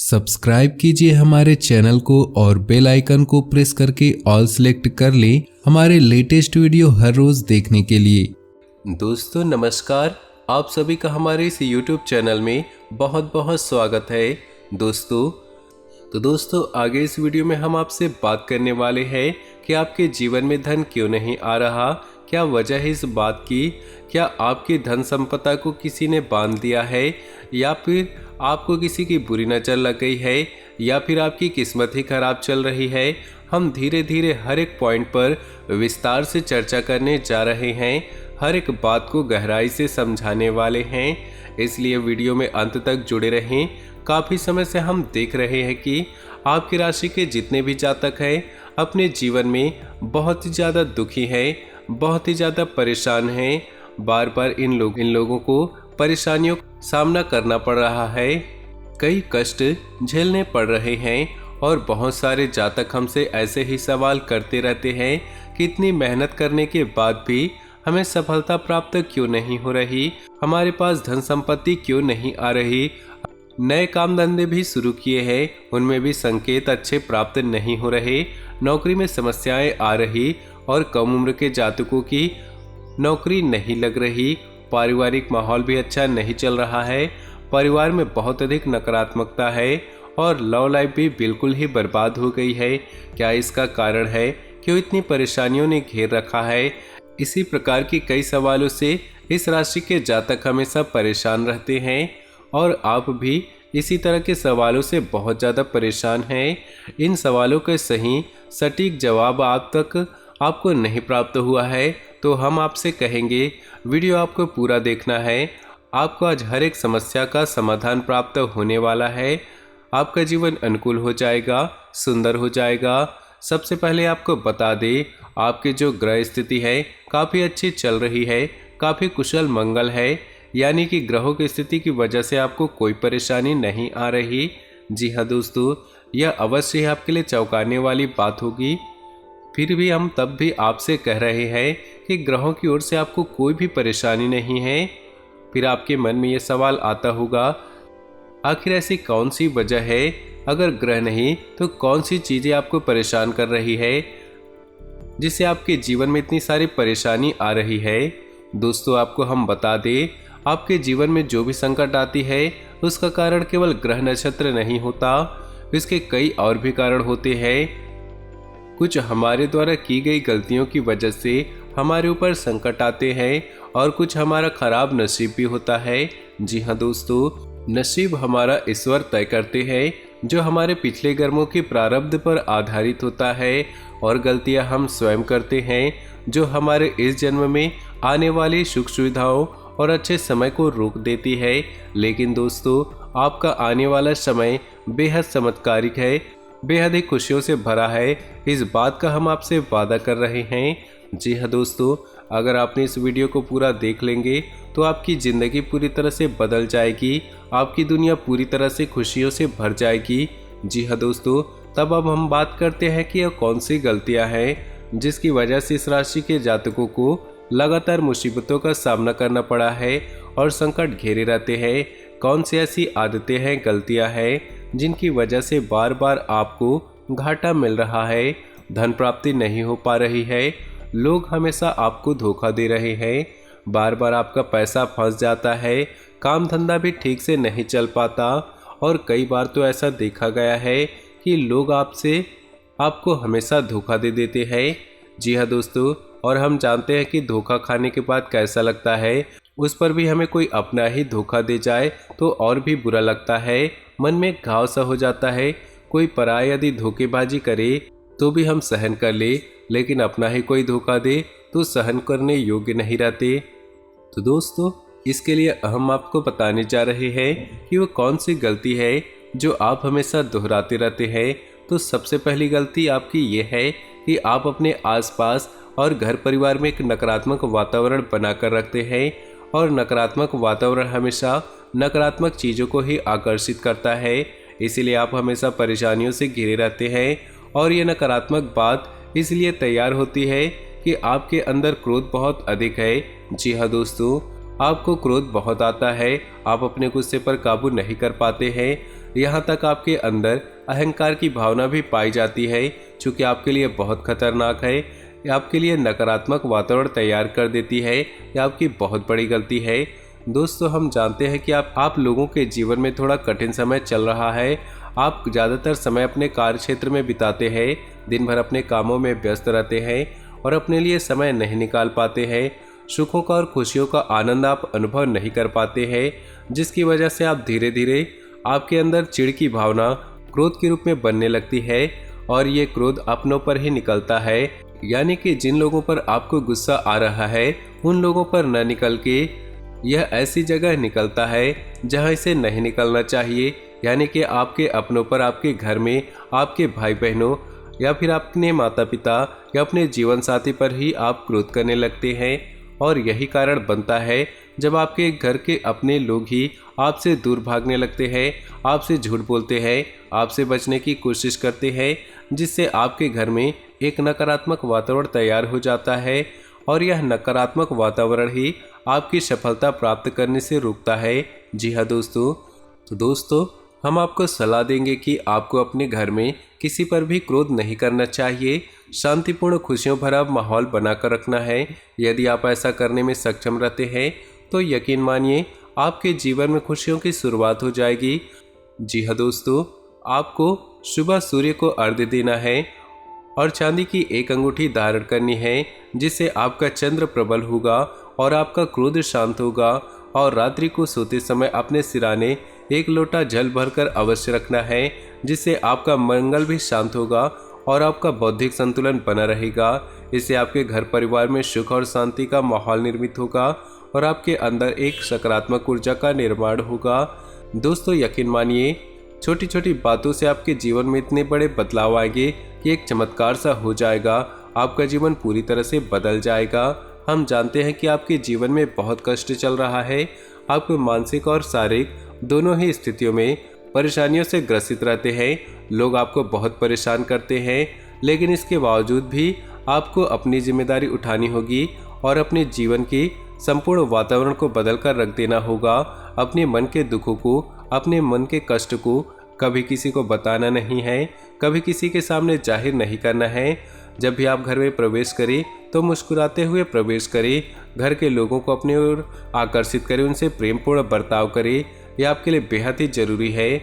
Subscribe कीजिए हमारे channel को और बेल आइकन को प्रेस करके ऑल सेलेक्ट कर लें हमारे लेटेस्ट वीडियो हर रोज देखने के लिए। दोस्तों नमस्कार, आप सभी का हमारे इस YouTube चैनल में बहुत बहुत स्वागत है। दोस्तों आगे इस वीडियो में हम आपसे बात करने वाले हैं कि आपके जीवन में धन क्यों नहीं आ रहा, क्या वजह है इस बात की। क्या आपकी धन संपदा को किसी ने बांध दिया है, या फिर आपको किसी की बुरी नज़र लग गई है, या फिर आपकी किस्मत ही खराब चल रही है। हम धीरे धीरे हर एक पॉइंट पर विस्तार से चर्चा करने जा रहे हैं, हर एक बात को गहराई से समझाने वाले हैं, इसलिए वीडियो में अंत तक जुड़े रहें। काफ़ी समय से हम देख रहे हैं कि आपकी राशि के जितने भी जातक हैं अपने जीवन में बहुत ही ज़्यादा दुखी हैं, बहुत ही ज़्यादा परेशान हैं। बार बार इन लोगों को परेशानियों का सामना करना पड़ रहा है, कई कष्ट झेलने पड़ रहे हैं और बहुत सारे जातक हमसे ऐसे ही सवाल करते रहते हैं कि इतनी मेहनत करने के बाद भी हमें सफलता प्राप्त क्यों नहीं हो रही, हमारे पास धन संपत्ति क्यों नहीं आ रही। नए काम धंधे भी शुरू किए हैं, उनमें भी संकेत अच्छे प्राप्त नहीं हो रहे, नौकरी में समस्याएं आ रही और कम उम्र के जातकों की नौकरी नहीं लग रही। पारिवारिक माहौल भी अच्छा नहीं चल रहा है, परिवार में बहुत अधिक नकारात्मकता है और लव लाइफ भी बिल्कुल ही बर्बाद हो गई है। क्या इसका कारण है, क्यों इतनी परेशानियों ने घेर रखा है। इसी प्रकार की कई सवालों से इस राशि के जातक हमेशा परेशान रहते हैं और आप भी इसी तरह के सवालों से बहुत ज़्यादा परेशान हैं। इन सवालों के सही सटीक जवाब आपको नहीं प्राप्त हुआ है तो हम आपसे कहेंगे वीडियो आपको पूरा देखना है। आपको आज हर एक समस्या का समाधान प्राप्त होने वाला है, आपका जीवन अनुकूल हो जाएगा, सुंदर हो जाएगा। सबसे पहले आपको बता दें, आपकी जो ग्रह स्थिति है काफ़ी अच्छी चल रही है, काफ़ी कुशल मंगल है, यानी कि ग्रहों की स्थिति की वजह से आपको कोई परेशानी नहीं आ रही। जी हाँ दोस्तों, यह अवश्य ही आपके लिए चौंकाने वाली बात होगी। फिर भी हम तब भी आपसे कह रहे हैं कि ग्रहों की ओर से आपको कोई भी परेशानी नहीं है। फिर आपके मन में ये सवाल आता होगा, आखिर ऐसी कौन सी वजह है, अगर ग्रह नहीं तो कौन सी चीज़ें आपको परेशान कर रही है जिससे आपके जीवन में इतनी सारी परेशानी आ रही है। दोस्तों आपको हम बता दें, आपके जीवन में जो भी संकट आती है उसका कारण केवल ग्रह नक्षत्र नहीं होता, इसके कई और भी कारण होते हैं। कुछ हमारे द्वारा की गई गलतियों की वजह से हमारे ऊपर संकट आते हैं और कुछ हमारा खराब नसीब भी होता है। जी हाँ दोस्तों, नसीब हमारा ईश्वर तय करते हैं, जो हमारे पिछले कर्मों के प्रारब्ध पर आधारित होता है, और गलतियां हम स्वयं करते हैं जो हमारे इस जन्म में आने वाली सुख सुविधाओं और अच्छे समय को रोक देती है। लेकिन दोस्तों आपका आने वाला समय बेहद चमत्कारिक है, बेहद ही खुशियों से भरा है, इस बात का हम आपसे वादा कर रहे हैं। जी हाँ दोस्तों, अगर आपने इस वीडियो को पूरा देख लेंगे तो आपकी ज़िंदगी पूरी तरह से बदल जाएगी, आपकी दुनिया पूरी तरह से खुशियों से भर जाएगी। जी हाँ दोस्तों, तब अब हम बात करते हैं कि यह कौन सी गलतियां हैं जिसकी वजह से इस राशि के जातकों को लगातार मुसीबतों का सामना करना पड़ा है और संकट घेरे रहते हैं। कौन सी ऐसी आदतें हैं, गलतियां हैं जिनकी वजह से बार बार आपको घाटा मिल रहा है, धन प्राप्ति नहीं हो पा रही है, लोग हमेशा आपको धोखा दे रहे हैं, बार बार आपका पैसा फंस जाता है, काम धंधा भी ठीक से नहीं चल पाता, और कई बार तो ऐसा देखा गया है कि लोग आपको हमेशा धोखा दे देते हैं। जी हाँ दोस्तों, और हम जानते हैं कि धोखा खाने के बाद कैसा लगता है, उस पर भी हमें कोई अपना ही धोखा दे जाए तो और भी बुरा लगता है, मन में घाव सा हो जाता है। कोई पराया यदि धोखेबाजी करे तो भी हम सहन कर ले, लेकिन अपना ही कोई धोखा दे तो सहन करने योग्य नहीं रहते। तो दोस्तों इसके लिए हम आपको बताने जा रहे हैं कि वो कौन सी गलती है जो आप हमेशा दोहराते रहते हैं। तो सबसे पहली गलती आपकी ये है कि आप अपने आसपास और घर परिवार में एक नकारात्मक वातावरण बनाकर रखते हैं, और नकारात्मक वातावरण हमेशा नकारात्मक चीज़ों को ही आकर्षित करता है, इसीलिए आप हमेशा परेशानियों से घिरे रहते हैं। और ये नकारात्मक बात इसलिए तैयार होती है कि आपके अंदर क्रोध बहुत अधिक है। जी हाँ दोस्तों, आपको क्रोध बहुत आता है, आप अपने गुस्से पर काबू नहीं कर पाते हैं, यहाँ तक आपके अंदर अहंकार की भावना भी पाई जाती है, चूँकि आपके लिए बहुत खतरनाक है। ये आपके लिए नकारात्मक वातावरण तैयार कर देती है। यह आपकी बहुत बड़ी गलती है। दोस्तों, हम जानते हैं कि आप लोगों के जीवन में थोड़ा कठिन समय चल रहा है। आप ज़्यादातर समय अपने कार्य क्षेत्र में बिताते हैं, दिन भर अपने कामों में व्यस्त रहते हैं और अपने लिए समय नहीं निकाल पाते हैं। सुखों का और खुशियों का आनंद आप अनुभव नहीं कर पाते हैं, जिसकी वजह से आप धीरे धीरे आपके अंदर चिढ़ की भावना क्रोध के रूप में बनने लगती है और ये क्रोध अपनों पर ही निकलता है। यानी कि जिन लोगों पर आपको गुस्सा आ रहा है उन लोगों पर न निकल के यह ऐसी जगह निकलता है जहां इसे नहीं निकलना चाहिए। यानी कि आपके अपनों पर, आपके घर में, आपके भाई बहनों या फिर अपने माता पिता या अपने जीवन साथी पर ही आप क्रोध करने लगते हैं। और यही कारण बनता है जब आपके घर के अपने लोग ही आपसे दूर भागने लगते हैं, आपसे झूठ बोलते हैं, आपसे बचने की कोशिश करते हैं, जिससे आपके घर में एक नकारात्मक वातावरण तैयार हो जाता है और यह नकारात्मक वातावरण ही आपकी सफलता प्राप्त करने से रोकता है। जी हाँ दोस्तों, तो दोस्तों हम आपको सलाह देंगे कि आपको अपने घर में किसी पर भी क्रोध नहीं करना चाहिए। शांतिपूर्ण खुशियों भरा माहौल बनाकर रखना है। यदि आप ऐसा करने में सक्षम रहते हैं तो यकीन मानिए आपके जीवन में खुशियों की शुरुआत हो जाएगी। जी हाँ दोस्तों, आपको सुबह सूर्य को अर्घ्य देना है और चांदी की एक अंगूठी धारण करनी है, जिससे आपका चंद्र प्रबल होगा और आपका क्रोध शांत होगा। और रात्रि को सोते समय अपने सिराने एक लोटा जल भरकर अवश्य रखना है, जिससे आपका मंगल भी शांत होगा और आपका बौद्धिक संतुलन बना रहेगा। इससे आपके घर परिवार में सुख और शांति का माहौल निर्मित होगा और आपके अंदर एक सकारात्मक ऊर्जा का निर्माण होगा। दोस्तों यकीन मानिए, छोटी छोटी बातों से आपके जीवन में इतने बड़े बदलाव आएंगे कि एक चमत्कार सा हो जाएगा। आपका जीवन पूरी तरह से बदल जाएगा। हम जानते हैं कि आपके जीवन में बहुत कष्ट चल रहा है। आपको मानसिक और शारीरिक दोनों ही स्थितियों में परेशानियों से ग्रसित रहते हैं। लोग आपको बहुत परेशान करते हैं, लेकिन इसके बावजूद भी आपको अपनी जिम्मेदारी उठानी होगी और अपने जीवन की संपूर्ण वातावरण को बदल कर रख देना होगा। अपने मन के दुखों को, अपने मन के कष्ट को कभी किसी को बताना नहीं है, कभी किसी के सामने जाहिर नहीं करना है। जब भी आप घर में प्रवेश करें तो मुस्कुराते हुए प्रवेश करें। घर के लोगों को अपनी ओर आकर्षित करें, उनसे प्रेमपूर्ण बर्ताव करें। यह आपके लिए बेहद ही जरूरी है।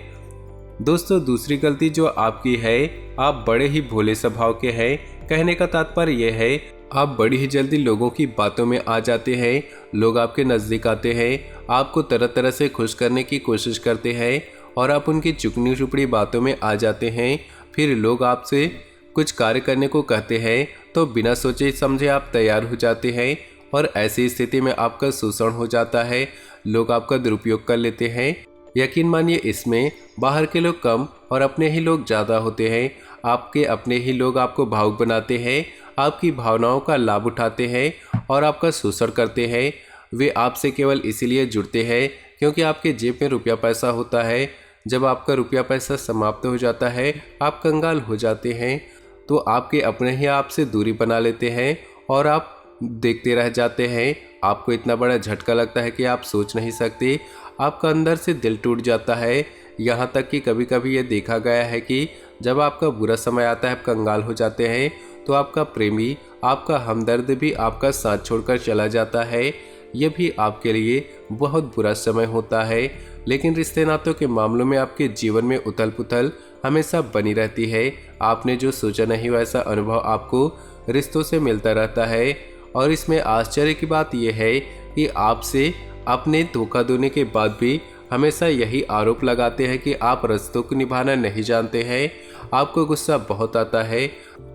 दोस्तों दूसरी गलती जो आपकी है, आप बड़े ही भोले स्वभाव के हैं। कहने का तात्पर्य यह है, आप बड़ी ही जल्दी लोगों की बातों में आ जाते हैं। लोग आपके नज़दीक आते हैं, आपको तरह तरह से खुश करने की कोशिश करते हैं और आप उनकी चुकनी चुपड़ी बातों में आ जाते हैं। फिर लोग आपसे कुछ कार्य करने को कहते हैं तो बिना सोचे समझे आप तैयार हो जाते हैं और ऐसी स्थिति में आपका शोषण हो जाता है। लोग आपका दुरुपयोग कर लेते हैं। यकीन मानिए, इसमें बाहर के लोग कम और अपने ही लोग ज़्यादा होते हैं। आपके अपने ही लोग आपको भावुक बनाते हैं, आपकी भावनाओं का लाभ उठाते हैं और आपका शोषण करते हैं। वे आपसे केवल इसीलिए जुड़ते हैं क्योंकि आपके जेब में रुपया पैसा होता है। जब आपका रुपया पैसा समाप्त हो जाता है, आप कंगाल हो जाते हैं, तो आपके अपने ही आपसे दूरी बना लेते हैं और आप देखते रह जाते हैं। आपको इतना बड़ा झटका लगता है कि आप सोच नहीं सकते। आपका अंदर से दिल टूट जाता है। यहाँ तक कि कभी कभी ये देखा गया है कि जब आपका बुरा समय आता है, आप कंगाल हो जाते हैं, तो आपका प्रेमी, आपका हमदर्द भी आपका साथ छोड़कर चला जाता है। ये भी आपके लिए बहुत बुरा समय होता है। लेकिन रिश्ते नातों के मामलों में आपके जीवन में उथल पुथल हमेशा बनी रहती है। आपने जो सोचा नहीं वैसा अनुभव आपको रिश्तों से मिलता रहता है। और इसमें आश्चर्य की बात यह है कि आपसे अपने धोखा देने के बाद भी हमेशा यही आरोप लगाते हैं कि आप रिश्तों को निभाना नहीं जानते हैं। आपको गुस्सा बहुत आता है,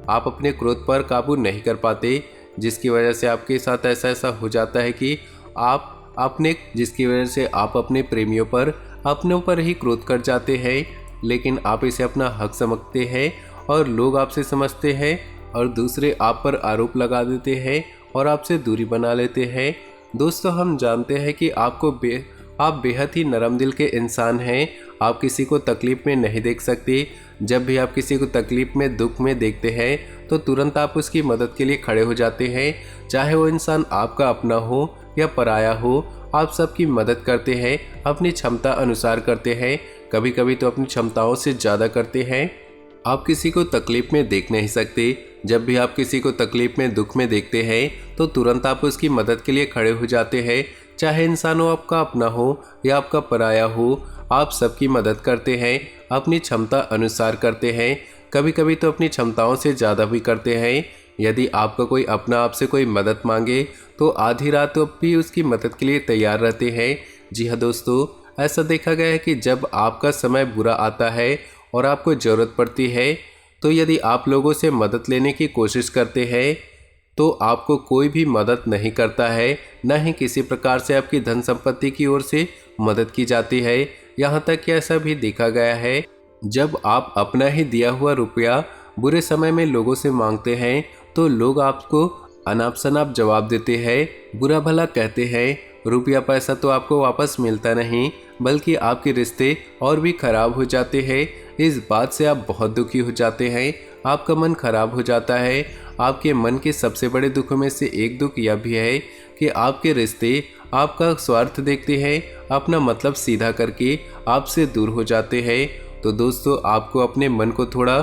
आप अपने क्रोध पर काबू नहीं कर पाते, जिसकी वजह से आपके साथ ऐसा हो जाता है कि आप अपने प्रेमियों पर, अपनों पर ही क्रोध कर जाते हैं। लेकिन आप इसे अपना हक समझते हैं और लोग आपसे समझते हैं और दूसरे आप पर आरोप लगा देते हैं और आपसे दूरी बना लेते हैं। दोस्तों हम जानते हैं कि आप बेहद ही नरम दिल के इंसान हैं। आप किसी को तकलीफ में नहीं देख सकते। जब भी आप किसी को तकलीफ में, दुख में देखते हैं तो तुरंत आप उसकी मदद के लिए खड़े हो जाते हैं। चाहे वो इंसान आपका अपना हो या पराया हो, आप सबकी मदद करते हैं, अपनी क्षमता अनुसार करते हैं। कभी कभी तो अपनी क्षमताओं से ज़्यादा करते हैं। आप किसी को तकलीफ में देख नहीं सकते। जब भी आप किसी को तकलीफ में, दुख में देखते हैं तो तुरंत आप उसकी मदद के लिए खड़े हो जाते हैं। चाहे इंसान हो आपका अपना हो या आपका पराया हो, आप सबकी मदद करते हैं, अपनी क्षमता अनुसार करते हैं। कभी कभी तो अपनी क्षमताओं से ज़्यादा भी करते हैं। यदि आपका कोई अपना आपसे कोई मदद मांगे तो आधी रात भी उसकी मदद के लिए तैयार रहते हैं। जी हाँ दोस्तों, ऐसा देखा गया है कि जब आपका समय बुरा आता है और आपको ज़रूरत पड़ती है, तो यदि आप लोगों से मदद लेने की कोशिश करते हैं तो आपको कोई भी मदद नहीं करता है, न ही किसी प्रकार से आपकी धन संपत्ति की ओर से मदद की जाती है। यहाँ तक कि ऐसा भी देखा गया है, जब आप अपना ही दिया हुआ रुपया बुरे समय में लोगों से मांगते हैं तो लोग आपको अनाप शनाप जवाब देते हैं, बुरा भला कहते हैं। रुपया पैसा तो आपको वापस मिलता नहीं, बल्कि आपके रिश्ते और भी खराब हो जाते हैं। इस बात से आप बहुत दुखी हो जाते हैं, आपका मन खराब हो जाता है। आपके मन के सबसे बड़े दुखों में से एक दुख यह भी है कि आपके रिश्ते आपका स्वार्थ देखते हैं, अपना मतलब सीधा करके आपसे दूर हो जाते हैं। तो दोस्तों, आपको अपने मन को थोड़ा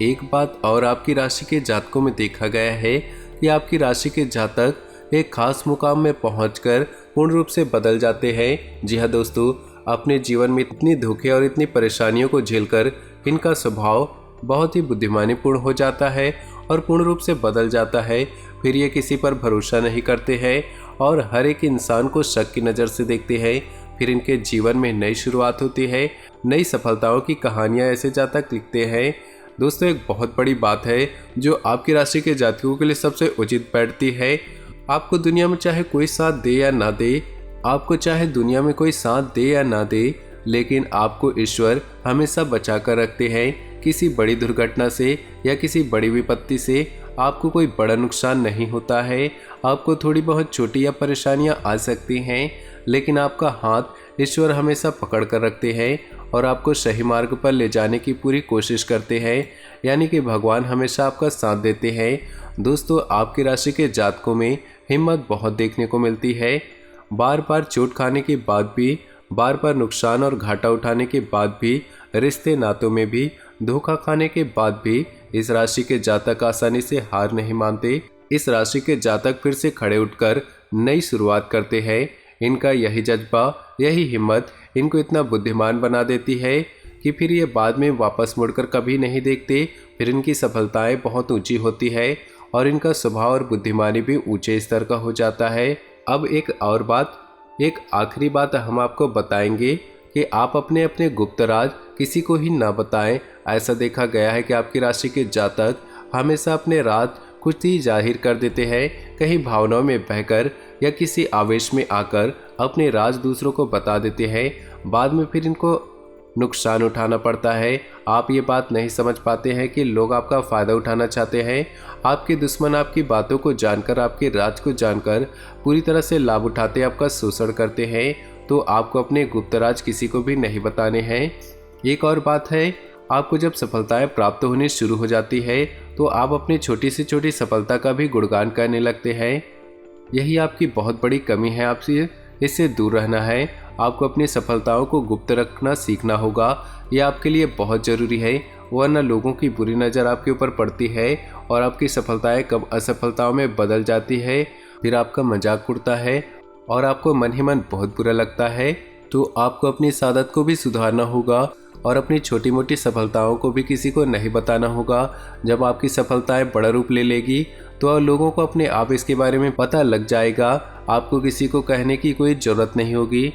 एक बात और आपकी राशि के जातकों में देखा गया है कि आपकी राशि के जातक एक खास मुकाम में पहुंचकर पूर्ण रूप से बदल जाते हैं। जी हाँ दोस्तों, अपने जीवन में इतनी धोखे और इतनी परेशानियों को झेलकर इनका स्वभाव बहुत ही बुद्धिमानीपूर्ण हो जाता है और पूर्ण रूप से बदल जाता है। फिर ये किसी पर भरोसा नहीं करते हैं और हर एक इंसान को शक की नज़र से देखते हैं। फिर इनके जीवन में नई शुरुआत होती है, नई सफलताओं की कहानियाँ ऐसे जातक लिखते हैं। दोस्तों, एक बहुत बड़ी बात है जो आपकी राशि के जातकों के लिए सबसे उचित बैठती है। आपको दुनिया में चाहे कोई साथ दे या ना दे, आपको चाहे दुनिया में कोई साथ दे या ना दे, लेकिन आपको ईश्वर हमेशा बचा कर रखते हैं। किसी बड़ी दुर्घटना से या किसी बड़ी विपत्ति से आपको कोई बड़ा नुकसान नहीं होता है। आपको थोड़ी बहुत छोटी या परेशानियां आ सकती हैं, लेकिन आपका हाथ ईश्वर हमेशा पकड़ कर रखते हैं और आपको सही मार्ग पर ले जाने की पूरी कोशिश करते हैं। यानी कि भगवान हमेशा आपका साथ देते हैं। दोस्तों, आपकी राशि के जातकों में हिम्मत बहुत देखने को मिलती है। बार बार चोट खाने के बाद भी, बार बार नुकसान और घाटा उठाने के बाद भी, रिश्ते नातों में भी धोखा खाने के बाद भी इस राशि के जातक आसानी से हार नहीं मानते। इस राशि के जातक फिर से खड़े उठकर नई शुरुआत करते हैं। इनका यही जज्बा, यही हिम्मत इनको इतना बुद्धिमान बना देती है कि फिर ये बाद में वापस मुड़कर कभी नहीं देखते। फिर इनकी सफलताएं बहुत ऊंची होती है और इनका स्वभाव और बुद्धिमानी भी ऊंचे स्तर का हो जाता है। अब एक और बात, एक आखिरी बात हम आपको बताएंगे कि आप अपने अपने गुप्त राज किसी को ही ना बताएं। ऐसा देखा गया है कि आपकी राशि के जातक हमेशा अपने राज कुछ ही जाहिर कर देते हैं, कहीं भावनाओं में बहकर या किसी आवेश में आकर अपने राज दूसरों को बता देते हैं। बाद में फिर इनको नुकसान उठाना पड़ता है। आप ये बात नहीं समझ पाते हैं कि लोग आपका फ़ायदा उठाना चाहते हैं। आपके दुश्मन आपकी बातों को जानकर, आपके राज को जानकर पूरी तरह से लाभ उठाते, आपका शोषण करते हैं। तो आपको अपने गुप्त राज किसी को भी नहीं बताने हैं। एक और बात है, आपको जब सफलताएं प्राप्त होनी शुरू हो जाती है तो आप अपनी छोटी से छोटी सफलता का भी गुणगान करने लगते हैं। यही आपकी बहुत बड़ी कमी है, आपसे इससे दूर रहना है। आपको अपनी सफलताओं को गुप्त रखना सीखना होगा, यह आपके लिए बहुत ज़रूरी है, वरना लोगों की बुरी नज़र आपके ऊपर पड़ती है और आपकी सफलताएं कब असफलताओं में बदल जाती है। फिर आपका मजाक उड़ता है और आपको मन ही मन बहुत बुरा लगता है। तो आपको अपनी इस आदत को भी सुधारना होगा और अपनी छोटी मोटी सफलताओं को भी किसी को नहीं बताना होगा। जब आपकी सफलताएं बड़ा रूप ले लेगी तो लोगों को अपने आप इसके बारे में पता लग जाएगा। आपको किसी को कहने की कोई ज़रूरत नहीं होगी।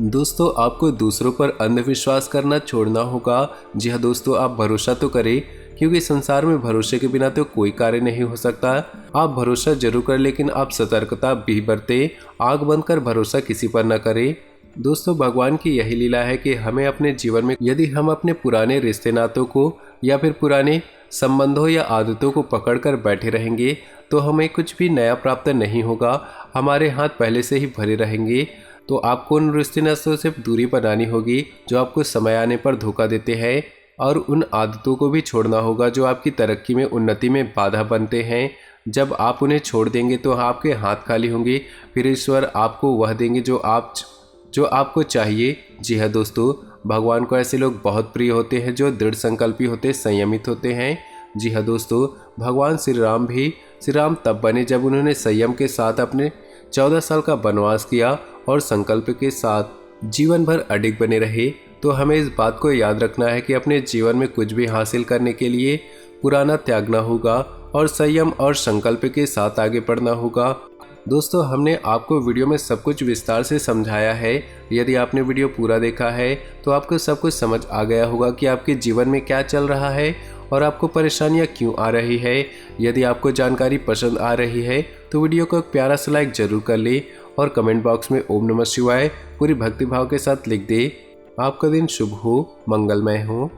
दोस्तों, आपको दूसरों पर अंधविश्वास करना छोड़ना होगा। जी हाँ दोस्तों, आप भरोसा तो करें, क्योंकि संसार में भरोसे के बिना तो कोई कार्य नहीं हो सकता। आप भरोसा जरूर करें, लेकिन आप सतर्कता भी बरतें। आंख बंद कर भरोसा किसी पर न करें। दोस्तों, भगवान की यही लीला है कि हमें अपने जीवन में, यदि हम अपने पुराने रिश्ते नातों को या फिर पुराने संबंधों या आदतों को पकड़कर बैठे रहेंगे तो हमें कुछ भी नया प्राप्त नहीं होगा। हमारे हाथ पहले से ही भरे रहेंगे। तो आपको उन रिश्ते नातों से दूरी बनानी होगी जो आपको समय आने पर धोखा देते हैं, और उन आदतों को भी छोड़ना होगा जो आपकी तरक्की में, उन्नति में बाधा बनते हैं। जब आप उन्हें छोड़ देंगे तो आपके हाथ खाली होंगे। फिर ईश्वर आपको वह देंगे जो आपको चाहिए। जी हाँ दोस्तों, भगवान को ऐसे लोग बहुत प्रिय होते हैं जो दृढ़ संकल्पी होते, संयमित होते हैं। जी हाँ दोस्तों, भगवान श्री राम तब बने जब उन्होंने संयम के साथ अपने 14 साल का वनवास किया और संकल्प के साथ जीवन भर अडिग बने रहे। तो हमें इस बात को याद रखना है कि अपने जीवन में कुछ भी हासिल करने के लिए पुराना त्यागना होगा और संयम और संकल्प के साथ आगे बढ़ना होगा। दोस्तों, हमने आपको वीडियो में सब कुछ विस्तार से समझाया है। यदि आपने वीडियो पूरा देखा है तो आपको सब कुछ समझ आ गया होगा कि आपके जीवन में क्या चल रहा है और आपको परेशानियां क्यों आ रही है। यदि आपको जानकारी पसंद आ रही है तो वीडियो को एक प्यारा सा लाइक जरूर कर ले और कमेंट बॉक्स में ओम नमः शिवाय पूरी भक्ति भाव के साथ लिख दे। आपका दिन शुभ हो, मंगलमय हो।